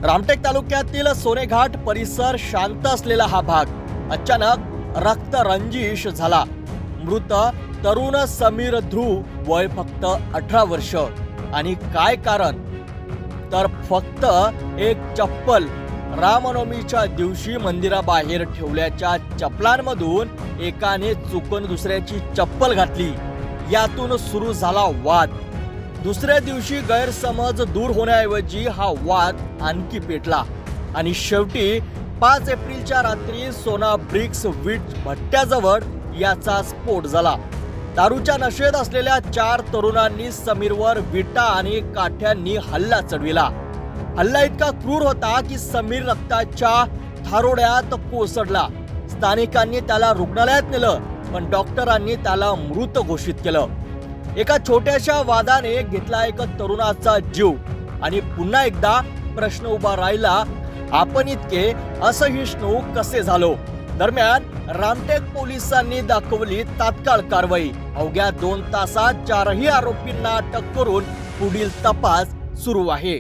रामटेक तालुक्यातील सोनेघाट परिसर शांत असलेला हा भाग अचानक रक्तरंजिश झाला। मृत तरुण समीर ध्रुव वय फक्त 18 वर्ष आणि काय कारण तर फक्त एक चप्पल रामनवमीच्या दिवशी मंदिराबाहेर ठेवल्याच्या चप्पलांमधून एकाने चुकून दुसऱ्याची चप्पल घातली। यातून सुरू झाला वाद। दुसऱ्या दिवशी गैरसमज दूर होण्याऐवजी हा वाद आणखी पेटला आणि शेवटी 5 एप्रिलच्या रात्री सोना ब्रिक्स वीट भट्ट्याजवळ याचा स्फोट झाला। दारूच्या नशेत असलेल्या 4 तरुणांनी समीरवर विटा आणि काठ्यांनी हल्ला चढविला। हल्ला इतका क्रूर होता की समीर रक्ताच्या थारोड्यात कोसळला। स्थानिकांनी त्याला रुग्णालयात नेलं, पण डॉक्टरांनी त्याला मृत घोषित केलं। एका छोट्याशा वादाने घेतला एक तरुणाचा जीव आणि पुन्हा एकदा प्रश्न उभा राहिला, आपण इतके असहिष्णू कसे झालो। दरम्यान रामटेक पोलिसांनी दाखवली तात्काळ कारवाई। अवघ्या 2 तासात 4ही आरोपींना अटक करून पुढील तपास सुरू आहे।